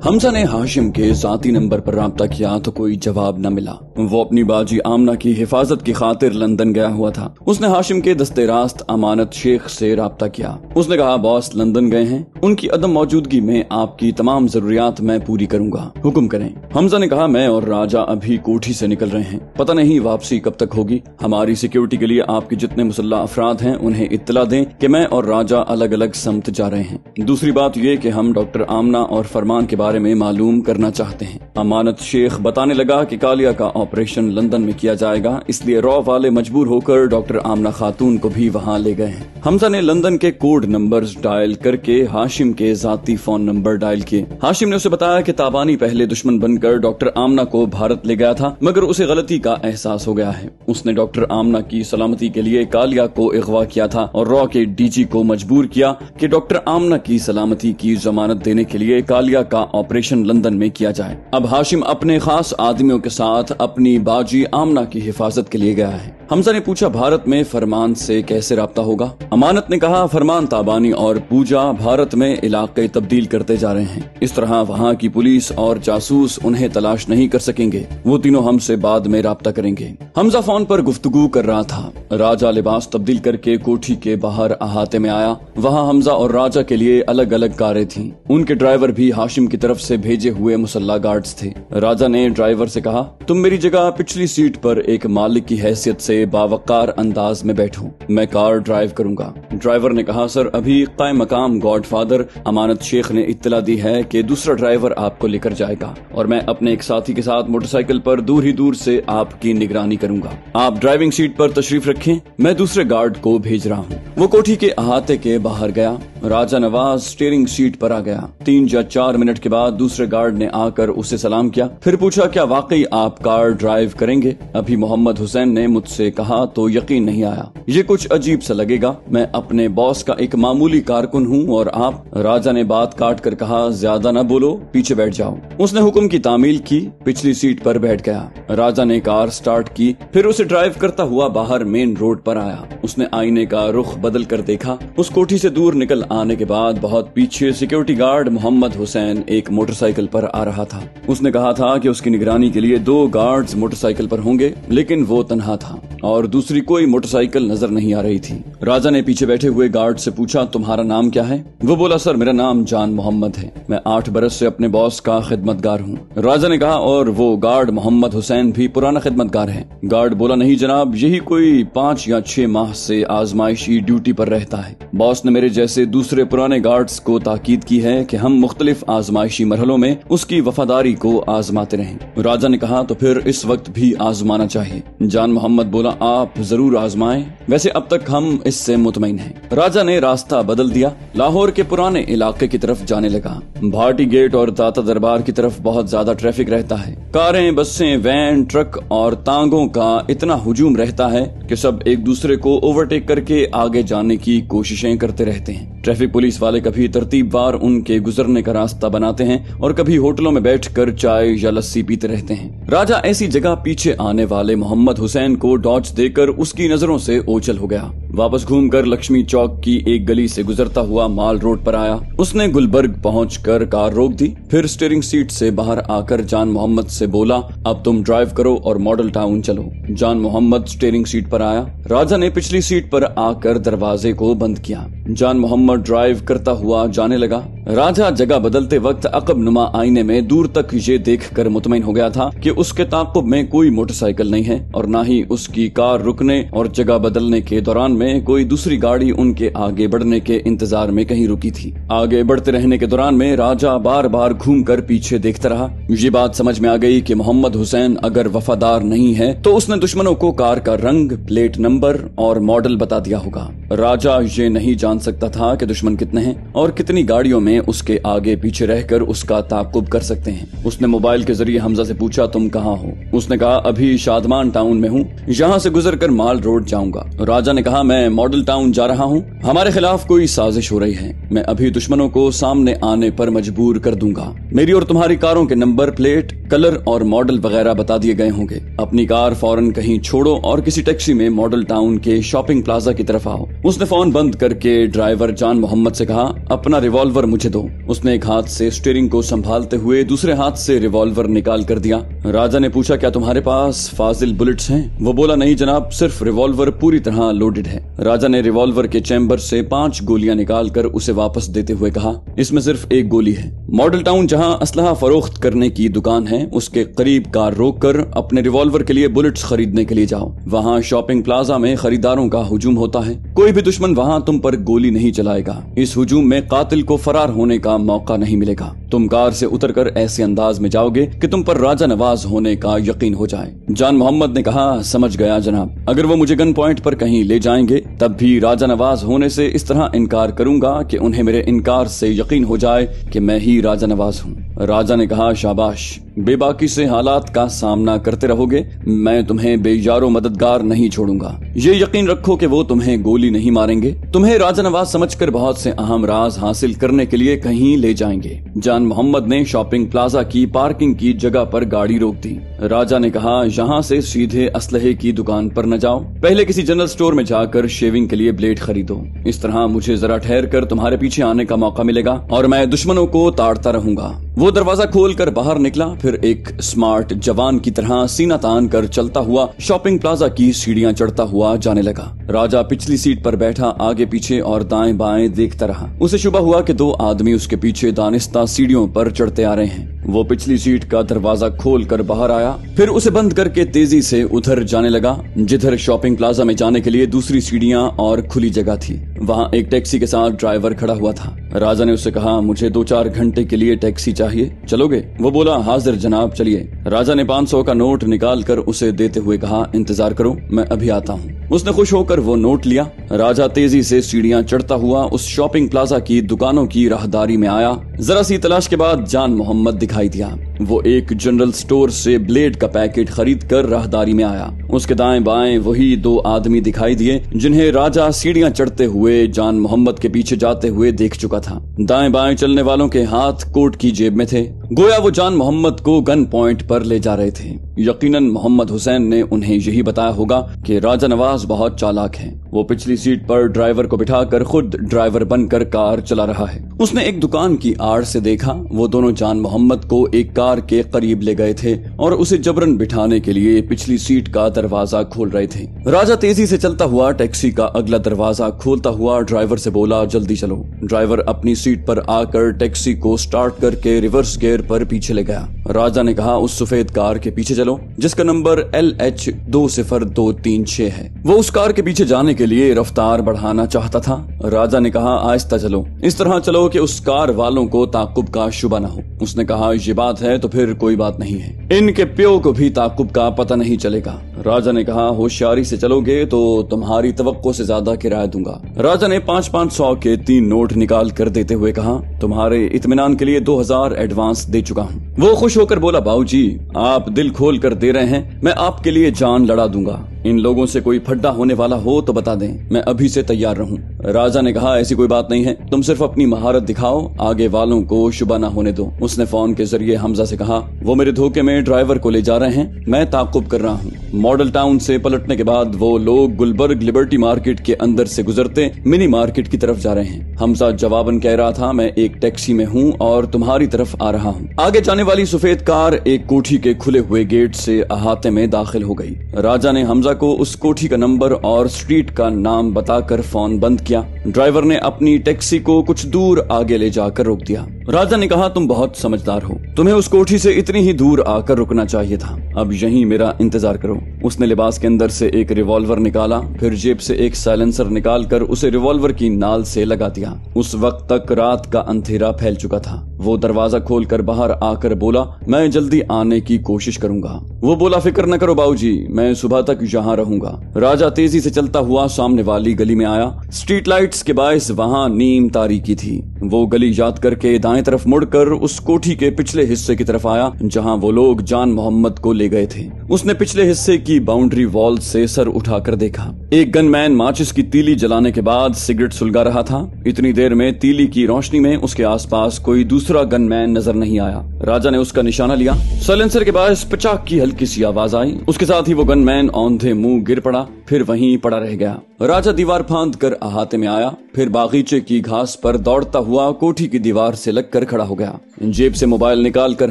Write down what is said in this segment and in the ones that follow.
हमजा ने हाशिम के जाती नंबर पर राब्ता किया तो कोई जवाब न मिला। वो अपनी बाजी आमना की हिफाजत की खातिर लंदन गया हुआ था। उसने हाशिम के दस्ते रास्त अमानत शेख से राब्ता किया। उसने कहा, बॉस लंदन गए हैं, उनकी अदम मौजूदगी में आपकी तमाम जरूरियात मैं पूरी करूंगा, हुक्म करें। हमजा ने कहा, मैं और राजा अभी कोठी से निकल रहे हैं, पता नहीं वापसी कब तक होगी। हमारी सिक्योरिटी के लिए आपके जितने मुसल्ला अफराद हैं उन्हें इत्तला दें कि मैं और राजा अलग अलग समत जा रहे हैं। दूसरी बात यह कि हम डॉक्टर आमना और फरमान के बारे में मालूम करना चाहते हैं। अमानत शेख बताने लगा कि कालिया का ऑपरेशन लंदन में किया जाएगा, इसलिए रॉ वाले मजबूर होकर डॉक्टर आमना खातून को भी वहाँ ले गए हैं। हमजा ने लंदन के कोड नंबर्स डायल करके हाशिम के जाती फोन नंबर डायल किए। हाशिम ने उसे बताया कि ताबानी पहले दुश्मन बनकर डॉक्टर आमना को भारत ले गया था, मगर उसे गलती का एहसास हो गया है। उसने डॉक्टर आमना की सलामती के लिए कालिया को अगवा किया था और रॉ के डीजी को मजबूर किया कि डॉक्टर आमना की सलामती की जमानत देने के लिए कालिया का ऑपरेशन लंदन में किया जाए। अब हाशिम अपने खास आदमियों के साथ अपनी बाजी आमना की हिफाजत के लिए गया है। हमजा ने पूछा, भारत में फरमान से कैसे राब्ता होगा? अमानत ने कहा, फरमान, ताबानी और पूजा भारत में इलाके तब्दील करते जा रहे हैं। इस तरह वहाँ की पुलिस और जासूस उन्हें तलाश नहीं कर सकेंगे। वो तीनों हमसे बाद में राब्ता करेंगे। हमजा फोन पर गुफ्तगू कर रहा था। राजा लिबास तब्दील करके कोठी के बाहर अहाते में आया। वहाँ हमजा और राजा के लिए अलग अलग कारें थीं। उनके ड्राइवर भी हाशिम की तरफ से भेजे हुए मुसल्ला गार्ड्स थे। राजा ने ड्राइवर से कहा, तुम मेरी जगह पिछली सीट पर एक मालिक की हैसियत से बावकार अंदाज में बैठो, मैं कार ड्राइव करूंगा। ड्राइवर ने कहा, सर अभी कायम मकाम गॉडफादर अमानत शेख ने इत्तला दी है कि दूसरा ड्राइवर आपको लेकर जाएगा और मैं अपने एक साथी के साथ मोटरसाइकिल पर दूर ही दूर से आपकी निगरानी करूंगा। आप ड्राइविंग सीट पर तशरीफ रखें, मैं दूसरे गार्ड को भेज रहा हूँ। वो कोठी के अहाते के बाहर गया। राजा नवाज स्टीयरिंग सीट पर आ गया। 3 या 4 मिनट के बाद दूसरे गार्ड ने आकर उसे सलाम किया, फिर पूछा, क्या वाकई आप कार ड्राइव करेंगे? अभी मोहम्मद हुसैन ने मुझसे कहा तो यकीन नहीं आया। ये कुछ अजीब सा लगेगा, मैं अपने बॉस का एक मामूली कारकुन हूँ और आप? राजा ने बात काट कर कहा, ज्यादा न बोलो, पीछे बैठ जाओ। उसने हुक्म की तामील की, पिछली सीट पर बैठ गया। राजा ने कार स्टार्ट की, फिर उसे ड्राइव करता हुआ बाहर मेन रोड पर आया। उसने आईने का रुख बदल कर देखा। उस कोठी से दूर निकल आने के बाद बहुत पीछे सिक्योरिटी गार्ड मोहम्मद हुसैन एक मोटरसाइकिल पर आ रहा था। उसने कहा था कि उसकी निगरानी के लिए 2 गार्ड्स मोटरसाइकिल पर होंगे, लेकिन वो तन्हा था और दूसरी कोई मोटरसाइकिल नजर नहीं आ रही थी। राजा ने पीछे बैठे हुए गार्ड से पूछा, तुम्हारा नाम क्या है? वो बोला, सर मेरा नाम जान मोहम्मद है, मैं 8 बरस से अपने बॉस का खिदमतगार हूँ। राजा ने कहा, और वो गार्ड मोहम्मद हुसैन भी पुराना खिदमतगार है? गार्ड बोला, नहीं जनाब, यही कोई 5 या 6 माह से आजमाइशी ड्यूटी पर रहता है। बॉस ने मेरे जैसे दूसरे पुराने गार्ड्स को ताकीद की है कि हम मुख्तलिफ आजमाइशी मरहलों में उसकी वफादारी को आजमाते रहें। राजा ने कहा, तो फिर इस वक्त भी आजमाना चाहिए। जान मोहम्मद बोला, आप जरूर आजमाएं, वैसे अब तक हम इससे मुतमईन हैं। राजा ने रास्ता बदल दिया, लाहौर के पुराने इलाके की तरफ जाने लगा। भाटी गेट और दाता दरबार की तरफ बहुत ज्यादा ट्रैफिक रहता है। कारें, बसें, वैन, ट्रक और तांगों का इतना हुजूम रहता है कि सब एक दूसरे को ओवरटेक करके आगे जाने की कोशिशें करते रहते हैं। ट्रैफिक पुलिस वाले कभी तरतीबवार उनके गुजरने का रास्ता बनाते हैं और कभी होटलों में बैठकर चाय या लस्सी पीते रहते हैं। राजा ऐसी जगह पीछे आने वाले मोहम्मद हुसैन को डॉज देकर उसकी नजरों से ओझल हो गया। वापस घूमकर लक्ष्मी चौक की एक गली से गुजरता हुआ माल रोड पर आया। उसने गुलबर्ग पहुंचकर कार रोक दी, फिर स्टीयरिंग सीट से बाहर आकर जान मोहम्मद से बोला, अब तुम ड्राइव करो और मॉडल टाउन चलो। जान मोहम्मद स्टीयरिंग सीट पर आया। राजा ने पिछली सीट पर आकर दरवाजे को बंद किया। जान मोहम्मद ड्राइव करता हुआ जाने लगा। राजा जगह बदलते वक्त अकब नुमा आईने में दूर तक ये देखकर मुतमईन हो गया था कि उसके ताक़ुब में कोई मोटरसाइकिल नहीं है और न ही उसकी कार रुकने और जगह बदलने के दौरान में कोई दूसरी गाड़ी उनके आगे बढ़ने के इंतजार में कहीं रुकी थी। आगे बढ़ते रहने के दौरान में राजा बार बार घूमकर पीछे देखता रहा। ये बात समझ में आ गई कि मोहम्मद हुसैन अगर वफादार नहीं है तो उसने दुश्मनों को कार का रंग, प्लेट नंबर और मॉडल बता दिया होगा। राजा ये नहीं जान सकता था कि दुश्मन कितने हैं और कितनी गाड़ियों में उसके आगे पीछे रहकर उसका ताक़ुब कर सकते हैं। उसने मोबाइल के जरिए हमजा से पूछा, तुम कहाँ हो? उसने कहा, अभी शादमान टाउन में हूँ, यहाँ से गुजरकर माल रोड जाऊंगा। राजा ने कहा, मैं मॉडल टाउन जा रहा हूँ, हमारे खिलाफ कोई साजिश हो रही है, मैं अभी दुश्मनों को सामने आने पर मजबूर कर दूंगा। मेरी और तुम्हारी कारों के नंबर प्लेट, कलर और मॉडल वगैरह बता दिए गए होंगे। अपनी कार फौरन कहीं छोड़ो और किसी टैक्सी में मॉडल टाउन के शॉपिंग प्लाजा की तरफ आओ। उसने फोन बंद करके ड्राइवर जान मोहम्मद से कहा, अपना रिवॉल्वर मुझे पीछे दो। उसने एक हाथ से स्टीयरिंग को संभालते हुए दूसरे हाथ से रिवॉल्वर निकाल कर दिया। राजा ने पूछा, क्या तुम्हारे पास फाजिल बुलेट्स हैं? वो बोला, नहीं जनाब, सिर्फ रिवॉल्वर पूरी तरह लोडेड है। राजा ने रिवॉल्वर के चैम्बर से 5 गोलियां निकालकर उसे वापस देते हुए कहा, इसमें सिर्फ एक गोली है। मॉडल टाउन जहां असलहा फरोख्त करने की दुकान है, उसके करीब कार रोककर अपने रिवॉल्वर के लिए बुलेट्स खरीदने के लिए जाओ। वहां शॉपिंग प्लाजा में खरीदारों का हुजूम होता है। कोई भी दुश्मन वहां तुम पर गोली नहीं चलाएगा। इस हुजूम में कातिल को फरार होने का मौका नहीं मिलेगा। तुम कार से उतरकर ऐसे अंदाज में जाओगे कि तुम पर राजा नवाज होने का यकीन हो जाए। जान मोहम्मद ने कहा, समझ गया जनाब। अगर वो मुझे गन पॉइंट पर कहीं ले जाएंगे तब भी राजा नवाज होने से इस तरह इनकार करूंगा कि उन्हें मेरे इनकार से यकीन हो जाए कि मैं ही राजा नवाज हूँ। राजा ने कहा, शाबाश, बेबाकी से हालात का सामना करते रहोगे। मैं तुम्हें बेयारो मददगार नहीं छोड़ूंगा। ये यकीन रखो कि वो तुम्हें गोली नहीं मारेंगे। तुम्हें राजा नवाज समझकर बहुत से अहम राज हासिल करने के लिए कहीं ले जाएंगे। जान मोहम्मद ने शॉपिंग प्लाजा की पार्किंग की जगह पर गाड़ी रोक दी। राजा ने कहा, यहाँ से सीधे असलहे की दुकान पर न जाओ, पहले किसी जनरल स्टोर में जाकर शेविंग के लिए ब्लेड खरीदो। इस तरह मुझे जरा ठहर कर तुम्हारे पीछे आने का मौका मिलेगा और मैं दुश्मनों को ताड़ता रहूंगा। वो दरवाजा खोलकर बाहर निकला, फिर एक स्मार्ट जवान की तरह सीना तान कर चलता हुआ शॉपिंग प्लाजा की सीढ़ियां चढ़ता हुआ जाने लगा। राजा पिछली सीट पर बैठा आगे पीछे और दाएं बाएं देखता रहा। उसे शुबा हुआ कि 2 आदमी उसके पीछे दानिस्ता सीढ़ियों पर चढ़ते आ रहे हैं। वो पिछली सीट का दरवाजा खोलकर बाहर आया, फिर उसे बंद करके तेजी से उधर जाने लगा जिधर शॉपिंग प्लाजा में जाने के लिए दूसरी सीढ़ियां और खुली जगह थी। वहां एक टैक्सी के साथ ड्राइवर खड़ा हुआ था। राजा ने उससे कहा, मुझे 2-4 घंटे के लिए टैक्सी चाहिए, चलोगे? वो बोला, हाजिर जनाब, चलिए। राजा ने 500 का नोट निकाल कर उसे देते हुए कहा, इंतजार करो, मैं अभी आता हूँ। उसने खुश होकर वो नोट लिया। राजा तेजी से सीढ़ियां चढ़ता हुआ उस शॉपिंग प्लाजा की दुकानों की राहदारी में आया। जरा सी तलाश के बाद जान मोहम्मद दिखाई दिया। वो एक जनरल स्टोर से ब्लेड का पैकेट खरीद कर राहदारी में आया। उसके दाएं बाएं वही 2 आदमी दिखाई दिए जिन्हें राजा सीढ़ियां चढ़ते हुए जान मोहम्मद के पीछे जाते हुए देख चुका था। दाएं बाएं चलने वालों के हाथ कोट की जेब में थे, गोया वो जान मोहम्मद को गन पॉइंट पर ले जा रहे थे। यकीनन मोहम्मद हुसैन ने उन्हें यही बताया होगा कि राजा नवाज बहुत चालाक है। वो पिछली सीट पर ड्राइवर को बिठाकर खुद ड्राइवर बनकर कार चला रहा है। उसने एक दुकान की आड़ से देखा, वो दोनों जान मोहम्मद को एक कार के करीब ले गए थे और उसे जबरन बिठाने के लिए पिछली सीट का दरवाजा खोल रहे थे। राजा तेजी से चलता हुआ टैक्सी का अगला दरवाजा खोलता हुआ ड्राइवर से बोला, जल्दी चलो। ड्राइवर अपनी सीट पर आकर टैक्सी को स्टार्ट करके रिवर्स गियर पर पीछे ले गया। राजा ने कहा, उस सफेद कार के पीछे चलो जिसका नंबर LH20236 है। वो उस कार के पीछे जाने के लिए रफ्तार बढ़ाना चाहता था। राजा ने कहा, आहिस्ता चलो, इस तरह चलो कि उस कार वालों को ताकुब का शुबा न हो। उसने कहा, ये बात है तो फिर कोई बात नहीं है, इनके प्यो को भी ताकुब का पता नहीं चलेगा। राजा ने कहा, होशियारी से चलोगे तो तुम्हारी तवक्को से ज्यादा किराया दूंगा। राजा ने 500 के 3 नोट निकाल कर देते हुए कहा, तुम्हारे इत्मीनान के लिए 2000 एडवांस दे चुका हूँ। वो खुश होकर बोला, बाबूजी, आप दिल खोल कर दे रहे हैं, मैं आपके लिए जान लड़ा दूंगा। इन लोगों से कोई फड्डा होने वाला हो तो बता दें, मैं अभी से तैयार रहूं। राजा ने कहा, ऐसी कोई बात नहीं है, तुम सिर्फ अपनी महारत दिखाओ, आगे वालों को शुबा न होने दो। उसने फोन के जरिए हमजा से कहा, वो मेरे धोखे में ड्राइवर को ले जा रहे हैं, मैं ताकुब कर रहा हूँ। मॉडल टाउन से पलटने के बाद वो लोग गुलबर्ग लिबर्टी मार्केट के अंदर से गुजरते मिनी मार्केट की तरफ जा रहे हैं। हमजा जवाबन कह रहा था, मैं एक टैक्सी में हूँ और तुम्हारी तरफ आ रहा हूँ। आगे जाने वाली सफेद कार एक कोठी के खुले हुए गेट से अहाते में दाखिल हो गई। राजा ने हमजा को उस कोठी का नंबर और स्ट्रीट का नाम बताकर फोन बंद किया। ड्राइवर ने अपनी टैक्सी को कुछ दूर आगे ले जाकर रोक दिया। राजा ने कहा, तुम बहुत समझदार हो, तुम्हें उस कोठी से इतनी ही दूर आकर रुकना चाहिए था। अब यहीं मेरा इंतजार करो। उसने लिबास के अंदर से एक रिवॉल्वर निकाला, फिर जेब से एक साइलेंसर निकालकर उसे रिवॉल्वर की नाल से लगा दिया। उस वक्त तक रात का अंधेरा फैल चुका था। वो दरवाजा खोलकर बाहर आकर बोला, मैं जल्दी आने की कोशिश करूंगा। वो बोला, फिक्र न करो बाबूजी, मैं सुबह तक यहाँ रहूंगा। राजा तेजी से चलता हुआ सामने वाली गली में आया। स्ट्रीट लाइट्स के बायस वहाँ नीम तारीकी थी। वो गली याद करके दाएं तरफ मुड़कर उस कोठी के पिछले हिस्से की तरफ आया जहाँ वो लोग जान मोहम्मद को ले गए थे। उसने पिछले हिस्से की बाउंड्री वॉल से सर उठाकर देखा। एक गनमैन माचिस की तीली जलाने के बाद सिगरेट सुलगा रहा था। इतनी देर में तीली की रोशनी में उसके आसपास कोई दूसरा गनमैन नजर नहीं आया। राजा ने उसका निशाना लिया। साइलेंसर के बायस पचाक की हल्की सी आवाज आई। उसके साथ ही वो गनमैन औंधे मुंह गिर पड़ा, फिर वहीं पड़ा रह गया। राजा दीवार फांद कर अहाते में आया, फिर बागीचे की घास पर दौड़ता हुआ कोठी की दीवार से लगकर खड़ा हो गया। जेब से मोबाइल निकालकर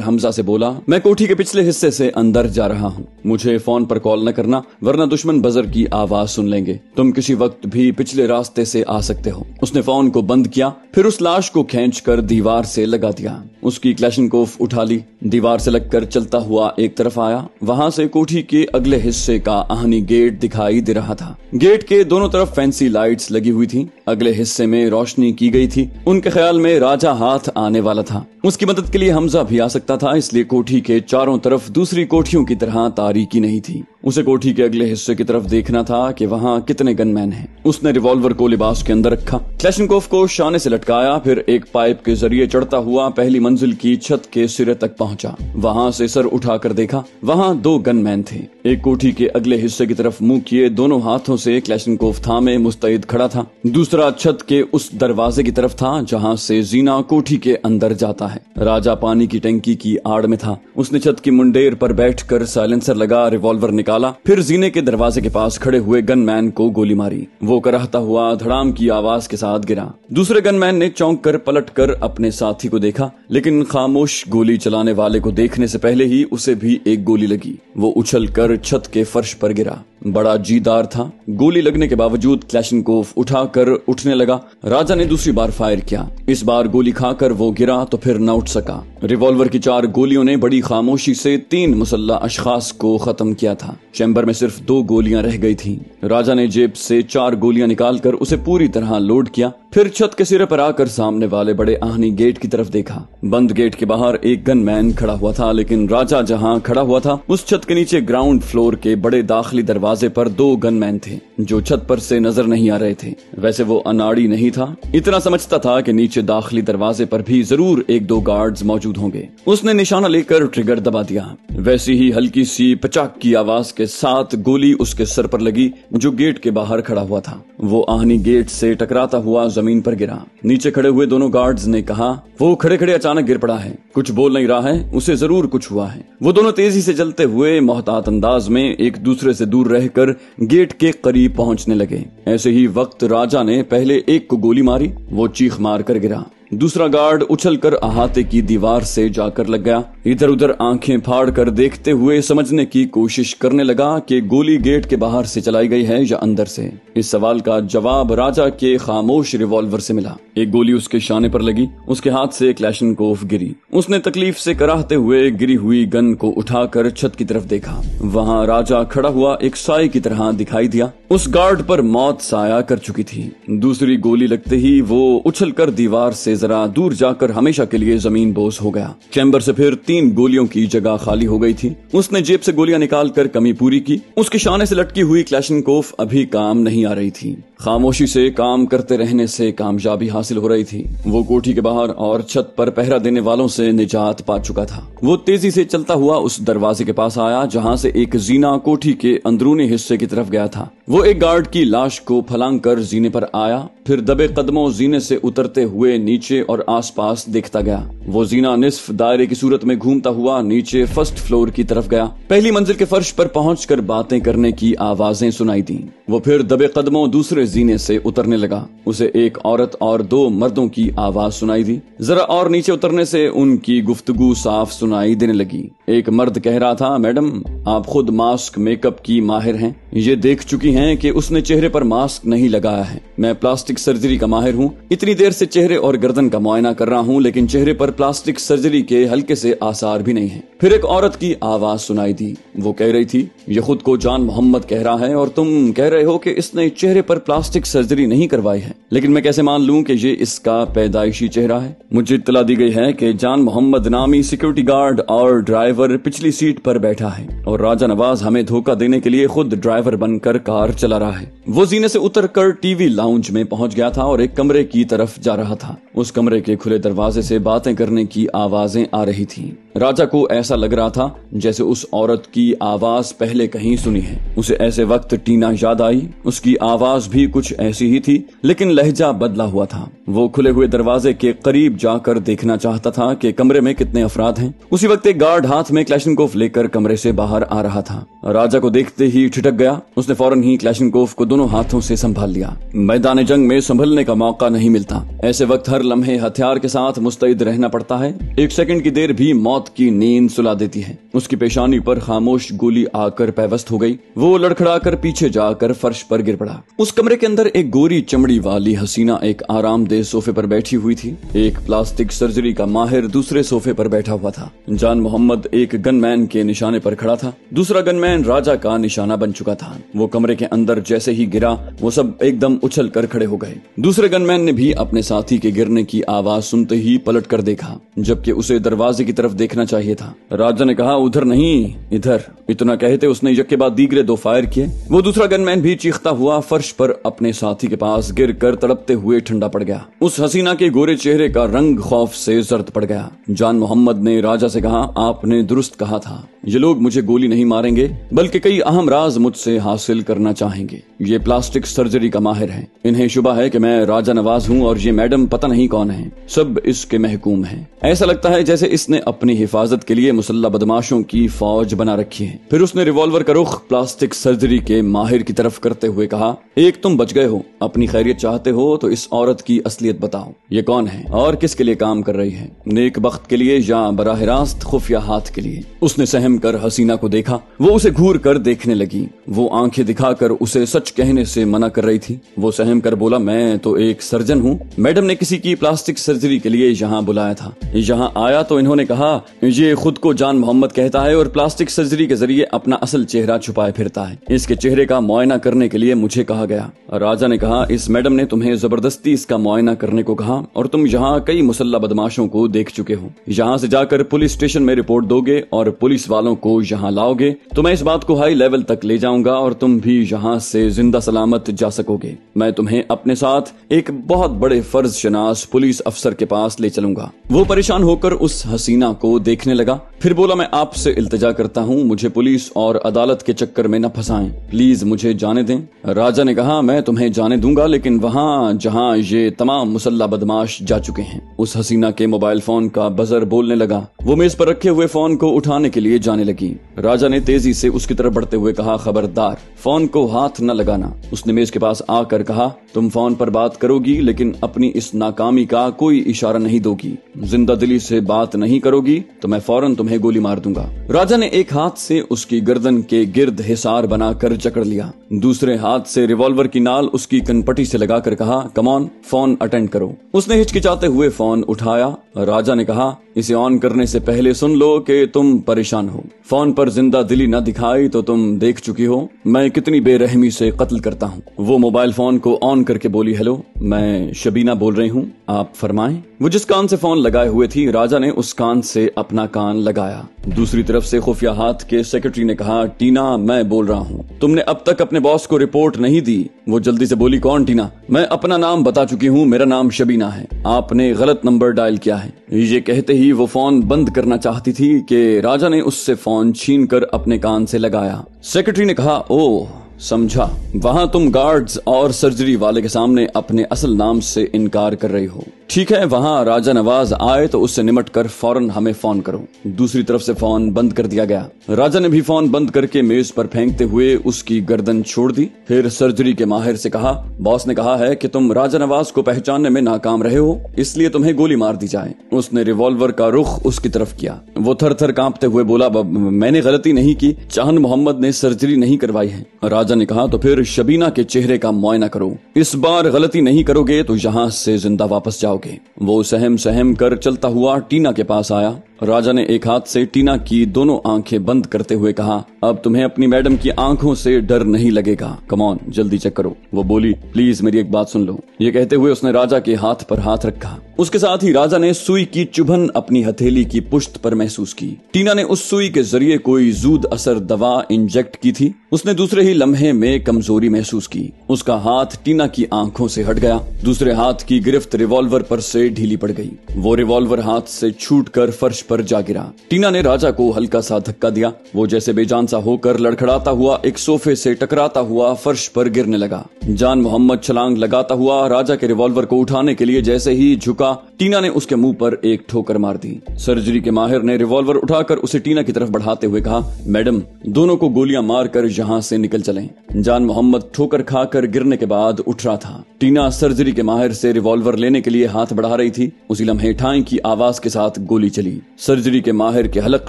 हमजा से बोला, मैं कोठी के पिछले हिस्से से अंदर जा रहा हूँ, मुझे फोन पर कॉल न करना वरना दुश्मन बजर की आवाज सुन लेंगे। तुम किसी वक्त भी पिछले रास्ते से आ सकते हो। उसने फोन को बंद किया, फिर उस लाश को खींचकर दीवार से लगा दिया। उसकी क्लैशनकोफ उठा ली, दीवार से लगकर चलता हुआ एक तरफ आया। वहां से कोठी के अगले हिस्से का आहनी गेट दिखाई दे रहा था। गेट के दोनों तरफ फैंसी लाइट्स लगी हुई थी, अगले हिस्से में रोशनी की गई थी। उनके ख्याल में राजा हाथ आने वाला था। उसकी मदद के लिए हमजा भी आ सकता था, इसलिए कोठी के चारों तरफ दूसरी कोठियों की तरह तारीकी नहीं थी। उसे कोठी के अगले हिस्से की तरफ देखना था कि वहां कितने गनमैन हैं। उसने रिवॉल्वर को लिबास के अंदर रखा, क्लैशनकोफ को शाने से लटकाया, फिर एक पाइप के जरिए चढ़ता हुआ पहली मंजिल की छत के सिरे तक पहुंचा। वहां से सर उठाकर देखा, वहां 2 गनमैन थे। एक कोठी के अगले हिस्से की तरफ मुंह किए दोनों हाथों से क्लैशनकोफ थामे मुस्तैद खड़ा था। दूसरा छत के उस दरवाजे की तरफ था जहां से जीना कोठी के अंदर जाता है। राजा पानी की टंकी की आड़ में था। उसने छत की मुंडेर पर बैठकर साइलेंसर लगा, रिवॉल्वर निकाला, फिर जीने के दरवाजे के पास खड़े हुए गनमैन को गोली मारी। वो कराहता हुआ धड़ाम की आवाज के साथ गिरा। दूसरे गनमैन ने चौंक कर पलट कर अपने साथी को देखा, लेकिन खामोश गोली चलाने वाले को देखने से पहले ही उसे भी एक गोली लगी। वो उछल कर छत के फर्श पर गिरा। बड़ा जीदार था। गोली लगने के बावजूद क्लैशनकोफ उठाकर उठने लगा। राजा ने दूसरी बार फायर किया। इस बार गोली खाकर वो गिरा तो फिर न उठ सका। रिवॉल्वर की 4 गोलियों ने बड़ी खामोशी से 3 मुसल्ला अशखास को खत्म किया था। चैम्बर में सिर्फ 2 गोलियां रह गई थीं। राजा ने जेब से 4 गोलियां निकालकर उसे पूरी तरह लोड किया, फिर छत के सिरे पर आकर सामने वाले बड़े आहनी गेट की तरफ देखा। बंद गेट के बाहर एक गनमैन खड़ा हुआ था, लेकिन राजा जहां खड़ा हुआ था उस छत के नीचे ग्राउंड फ्लोर के बड़े दाखिली दरवाजे पर 2 गनमैन थे जो छत पर से नजर नहीं आ रहे थे। वैसे वो अनाड़ी नहीं था, इतना समझता था कि नीचे दाखिली दरवाजे पर भी जरूर 1-2 गार्ड्स मौजूद होंगे। उसने निशाना लेकर ट्रिगर दबा दिया। वैसी ही हल्की सी पचाक की आवाज के साथ गोली उसके सर पर लगी जो गेट के बाहर खड़ा हुआ था। वो आहनी गेट से टकराता हुआ जमीन पर गिरा। नीचे खड़े हुए दोनों गार्ड्स ने कहा, वो खड़े खड़े अचानक गिर पड़ा है, कुछ बोल नहीं रहा है, उसे जरूर कुछ हुआ है। वो दोनों तेजी से चलते हुए मोहतात अंदाज में एक दूसरे से दूर रहकर गेट के करीब पहुंचने लगे। ऐसे ही वक्त राजा ने पहले एक को गोली मारी, वो चीख मार कर गिरा। दूसरा गार्ड उछलकर अहाते की दीवार से जाकर लग गया। इधर उधर आंखें फाड़ कर देखते हुए समझने की कोशिश करने लगा कि गोली गेट के बाहर से चलाई गई है या अंदर से। इस सवाल का जवाब राजा के खामोश रिवॉल्वर से मिला। एक गोली उसके शाने पर लगी, उसके हाथ से क्लैशनकोफ गिरी। उसने तकलीफ से कराहते हुए गिरी हुई गन को उठाकर छत की तरफ देखा। वहां राजा खड़ा हुआ एक साए की तरह दिखाई दिया। उस गार्ड पर मौत साया कर चुकी थी। दूसरी गोली लगते ही वो उछलकर दीवार से जरा दूर जाकर हमेशा के लिए जमीन बोस हो गया। चैम्बर से फिर 3 गोलियों की जगह खाली हो गई थी। उसने जेब से गोलियां निकालकर कमी पूरी की। उसके शाने से लटकी हुई क्लैशनकोफ अभी काम नहीं आ रही थी। खामोशी से काम करते रहने से कामयाबी हासिल हो रही थी। वो कोठी के बाहर और छत पर पहरा देने वालों से निजात पा चुका था। वो तेजी से चलता हुआ उस दरवाजे के पास आया जहां से एक जीना कोठी के अंदरूनी हिस्से की तरफ गया था। वो एक गार्ड की लाश को फलांग कर जीने पर आया, फिर दबे कदमों जीने से उतरते हुए नीचे और आसपास देखता गया। वो जीना निस्फ दायरे की सूरत में घूमता हुआ नीचे फर्स्ट फ्लोर की तरफ गया। पहली मंजिल के फर्श पर पहुंचकर बातें करने की आवाजें सुनाई दी। वो फिर दबे कदमों दूसरे जीने से उतरने लगा। उसे एक औरत और 2 मर्दों की आवाज सुनाई दी। जरा और नीचे उतरने से उनकी गुफ्तगू साफ सुनाई देने लगी। एक मर्द कह रहा था, मैडम आप खुद मास्क मेकअप की माहिर हैं, ये देख चुकी हैं कि उसने चेहरे पर मास्क नहीं लगाया है। मैं प्लास्टिक सर्जरी का माहिर हूँ, इतनी देर से चेहरे और गर्दन का मुआयना कर रहा हूँ, लेकिन चेहरे पर प्लास्टिक सर्जरी के हल्के से आसार भी नहीं है। फिर एक औरत की आवाज सुनाई दी। वो कह रही थी, ये खुद को जान मोहम्मद कह रहा है और तुम कह रहे हो कि इसने चेहरे पर प्लास्टिक सर्जरी नहीं करवाई है, लेकिन मैं कैसे मान लूं कि ये इसका पैदाइशी चेहरा है। मुझे इत्तला दी गई है कि जान मोहम्मद नामी सिक्योरिटी गार्ड और ड्राइवर पिछली सीट पर बैठा है और राजा नवाज हमें धोखा देने के लिए खुद ड्राइवर बनकर कार चला रहा है। वो जीने से उतरकर टीवी लाउंज में पहुंच गया था और एक कमरे की तरफ जा रहा था। उस कमरे के खुले दरवाजे से बातें करने की आवाजें आ रही थी। राजा को ऐसा लग रहा था जैसे उस औरत की आवाज पहले कहीं सुनी है। उसे ऐसे वक्त टीना याद आई। उसकी आवाज भी कुछ ऐसी ही थी, लेकिन लहजा बदला हुआ था। वो खुले हुए दरवाजे के करीब जाकर देखना चाहता था कि कमरे में कितने अफराद हैं। उसी वक्त एक गार्ड हाथ में क्लैशनकोफ लेकर कमरे से बाहर आ रहा था। राजा को देखते ही ठिठक गया। उसने फौरन ही क्लैशनकोफ को दोनों हाथों से संभाल लिया। मैदान जंग में संभलने का मौका नहीं मिलता। ऐसे वक्त हर लम्हे हथियार के साथ मुस्तैद रहना पड़ता है। एक सेकंड की देर भी मौत की नींद सुला देती है। उसकी पेशानी पर खामोश गोली आकर पैवस्त हो गई। वो लड़खड़ाकर पीछे जाकर फर्श पर गिर पड़ा। उस कमरे के अंदर एक गोरी चमड़ी वाली हसीना एक आरामदेह सोफे पर बैठी हुई थी। एक प्लास्टिक सर्जरी का माहिर दूसरे सोफे पर बैठा हुआ था। जान मोहम्मद एक गनमैन के निशाने पर खड़ा था। दूसरा गनमैन राजा का निशाना बन चुका था। वो कमरे के अंदर जैसे ही गिरा, वो सब एकदम उछल कर खड़े हो गए। दूसरे गनमैन ने भी अपने साथी के गिरने की आवाज सुनते ही पलट कर देखा, जबकि उसे दरवाजे की तरफ देखना चाहिए था। राजा ने कहा, उधर नहीं, इधर। इतना कहते उसने यक के बाद दीगरे 2 फायर किए। वो दूसरा गनमैन भी चीखता हुआ फर्श पर अपने साथी के पास गिर कर तड़पते हुए ठंडा पड़ गया। उस हसीना के गोरे चेहरे का रंग खौफ से जर्द पड़ गया। जान मोहम्मद ने राजा से कहा, आपने दुरुस्त कहा था, ये लोग मुझे गोली नहीं मारेंगे, बल्कि कई अहम राज मुझसे हासिल करना चाहेंगे। ये प्लास्टिक सर्जरी का माहिर है। इन्हें शुबा है कि मैं राजा नवाज हूँ और ये मैडम पता नहीं कौन है। सब इसके महकूम हैं। ऐसा लगता है जैसे इसने अपनी हिफाजत के लिए मुसल्ला बदमाशों की फौज बना रखी है। फिर उसने रिवॉल्वर का रुख प्लास्टिक सर्जरी के माहिर की तरफ करते हुए कहा, एक तुम बच गए हो। अपनी खैरियत चाहते हो तो इस औरत की असलियत बताओ। ये कौन है और किसके लिए काम कर रही है? नेक बख्त के लिए या बराह रास्त खुफिया हाथ के लिए? उसने सहम कर हसीना को देखा। वो उसे घूर कर देखने लगी। वो आंखें दिखाकर उसे सच कहने से मना कर रही थी। वो सहम कर बोला, मैं तो एक सर्जन हूँ। मैडम ने किसी की प्लास्टिक सर्जरी के लिए यहाँ बुलाया था। यहाँ आया तो इन्होंने कहा, ये खुद को जान मोहम्मद कहता है और प्लास्टिक सर्जरी के जरिए अपना असल चेहरा छुपाए फिरता है। इसके चेहरे का मुआयना करने के लिए मुझे कहा गया। राजा ने कहा, इस मैडम ने तुम्हें जबरदस्ती इसका मुआयना करने को कहा और तुम यहाँ कई मुसल्ला बदमाशों को देख चुके हो। यहाँ से जाकर पुलिस स्टेशन में रिपोर्ट दोगे और पुलिस वालों को यहाँ लाओगे तो मैं इस बात को हाई लेवल तक ले जाऊंगा और तुम भी यहाँ से जिंदा सलामत जा सकोगे। मैं तुम्हें अपने साथ एक बहुत बड़े फर्ज शनास पुलिस अफसर के पास ले चलूंगा। वो परेशान होकर उस हसीना को देखने लगा। फिर बोला, मैं आपसे इल्तिजा करता हूँ, मुझे पुलिस और अदालत के चक्कर में न फंसाएं। प्लीज मुझे जाने दें। राजा ने कहा, मैं तुम्हें जाने दूंगा, लेकिन वहाँ जहाँ ये तमाम मुसल्ला बदमाश जा चुके हैं। उस हसीना के मोबाइल फोन का बजर बोलने लगा। वो मेज पर रखे हुए फोन को उठाने के लिए जाने लगी। राजा ने तेजी से उसकी तरफ बढ़ते हुए कहा, खबरदार, फोन को हाथ न लगाना। उसने मेज के पास आकर कहा, तुम फोन पर बात करोगी लेकिन अपनी इस नाकामी का कोई इशारा नहीं दोगी। जिंदा दिली से बात नहीं करोगी तो मैं फौरन तुम्हें गोली मार दूंगा। राजा ने एक हाथ से उसकी गर्दन के गिर्द हिसार बनाकर जकड़ लिया। दूसरे हाथ से रिवॉल्वर की नाल उसकी कनपटी से लगाकर कहा, कम ऑन, फोन अटेंड करो। उसने हिचकिचाते हुए फोन उठाया। राजा ने कहा, इसे ऑन करने से पहले सुन लो कि तुम परेशान हो। फोन पर जिंदा दिली न दिखाई तो तुम देख चुकी हो मैं कितनी बेरहमी से कत्ल करता हूँ। वो मोबाइल फोन को ऑन करके बोली, हेलो, मैं शबीना बोल रही हूँ, आप फरमाएं। वो जिस कान से फोन लगाए हुए थी, राजा ने उस कान से अपना कान लगाया। दूसरी तरफ से खुफिया हाथ के सेक्रेटरी ने कहा, टीना, मैं बोल रहा हूँ, तुमने अब तक अपने बॉस को रिपोर्ट नहीं दी। वो जल्दी से बोली, कौन टीना? मैं अपना नाम बता चुकी हूँ, मेरा नाम शबीना है। आपने गलत नंबर डायल किया है। ये कहते ही वो फोन बंद करना चाहती थी कि राजा ने उससे फोन छीनकर अपने कान से लगाया। सेक्रेटरी ने कहा, ओह समझा, वहाँ तुम गार्ड्स और सर्जरी वाले के सामने अपने असल नाम से इनकार कर रही हो। ठीक है, वहाँ राजा नवाज आए तो उससे निमट कर फौरन हमें फोन करो। दूसरी तरफ से फोन बंद कर दिया गया। राजा ने भी फोन बंद करके मेज पर फेंकते हुए उसकी गर्दन छोड़ दी। फिर सर्जरी के माहिर से कहा, बॉस ने कहा है कि तुम राजा नवाज को पहचानने में नाकाम रहे हो, इसलिए तुम्हें गोली मार दी जाए। उसने रिवॉल्वर का रुख उसकी तरफ किया। वो थर थर कांपते हुए बोला, मैंने गलती नहीं की, जान मोहम्मद ने सर्जरी नहीं करवाई है। राजा ने कहा, तो फिर शबीना के चेहरे का मुआयना करो। इस बार गलती नहीं करोगे तो यहाँ से जिंदा वापस जाओगे। वो सहम सहम कर चलता हुआ टीना के पास आया। राजा ने एक हाथ से टीना की दोनों आंखें बंद करते हुए कहा, अब तुम्हें अपनी मैडम की आंखों से डर नहीं लगेगा। कम ऑन, जल्दी चेक करो। वो बोली, प्लीज मेरी एक बात सुन लो। ये कहते हुए उसने राजा के हाथ पर हाथ रखा। उसके साथ ही राजा ने सुई की चुभन अपनी हथेली की पुश्त पर महसूस की। टीना ने उस सुई के जरिए कोई जूद असर दवा इंजेक्ट की थी। उसने दूसरे ही लम्हे में कमजोरी महसूस की। उसका हाथ टीना की आंखों से हट गया। दूसरे हाथ की गिरफ्त रिवॉल्वर पर से ढीली पड़ गई। वो रिवॉल्वर हाथ से छूटकर फर्श पर जा गिरा। टीना ने राजा को हल्का सा धक्का दिया। वो जैसे बेजान सा होकर लड़खड़ाता हुआ एक सोफे से टकराता हुआ फर्श पर गिरने लगा। जान मोहम्मद छलांग लगाता हुआ राजा के रिवॉल्वर को उठाने के लिए जैसे ही झुका, टीना ने उसके मुंह पर एक ठोकर मार दी। सर्जरी के माहिर ने रिवॉल्वर उठाकर उसे टीना की तरफ बढ़ाते हुए कहा, मैडम, दोनों को गोलियां मारकर यहाँ से निकल चलें। जान मोहम्मद ठोकर खाकर गिरने के बाद उठ रहा था। टीना सर्जरी के माहिर से रिवॉल्वर लेने के लिए हाथ बढ़ा रही थी। उसी लम्हे ठाई की आवाज के साथ गोली चली। सर्जरी के माहिर के हलक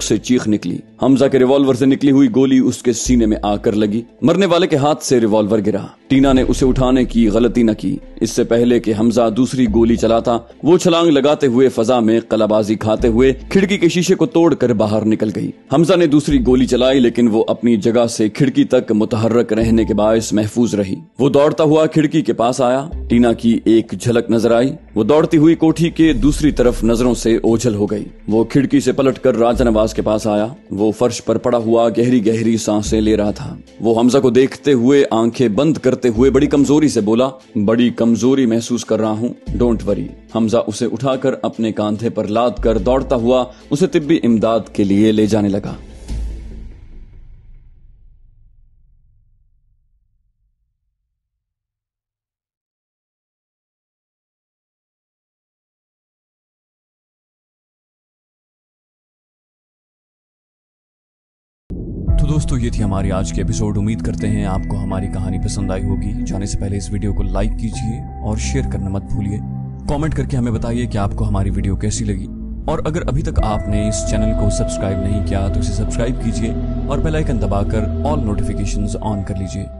से चीख निकली। हमजा के रिवॉल्वर से निकली हुई गोली उसके सीने में आकर लगी। मरने वाले के हाथ से रिवॉल्वर गिरा। टीना ने उसे उठाने की गलती न की। इससे पहले कि हमजा दूसरी गोली चलाता, वो छलांग लगाते हुए फजा में कलाबाजी खाते हुए खिड़की के शीशे को तोड़कर बाहर निकल गई। हमजा ने दूसरी गोली चलाई, लेकिन वो अपनी जगह से खिड़की तक मुतहर्रक रहने के बायस महफूज रही। वो दौड़ता हुआ खिड़की के पास आया। टीना की एक झलक नजर आई। वो दौड़ती हुई कोठी के दूसरी तरफ नजरों से ओझल हो गई। वो खिड़की से पलटकर राजा नवाज के पास आया। वो फर्श पर पड़ा हुआ गहरी गहरी सांसें ले रहा था। वो हमजा को देखते हुए आंखें बंद करते हुए बड़ी कमजोरी से बोला, बड़ी कमजोरी महसूस कर रहा हूँ, डोंट वरी। हमजा उसे उठाकर अपने कांधे पर लाद कर दौड़ता हुआ उसे तिब्बी इमदाद के लिए ले जाने लगा। तो दोस्तों, ये थी हमारी आज की एपिसोड। उम्मीद करते हैं आपको हमारी कहानी पसंद आई होगी। जाने से पहले इस वीडियो को लाइक कीजिए और शेयर करना मत भूलिए। कमेंट करके हमें बताइए कि आपको हमारी वीडियो कैसी लगी। और अगर अभी तक आपने इस चैनल को सब्सक्राइब नहीं किया तो इसे सब्सक्राइब कीजिए और बेल आइकन दबाकर ऑल नोटिफिकेशंस ऑन कर लीजिए।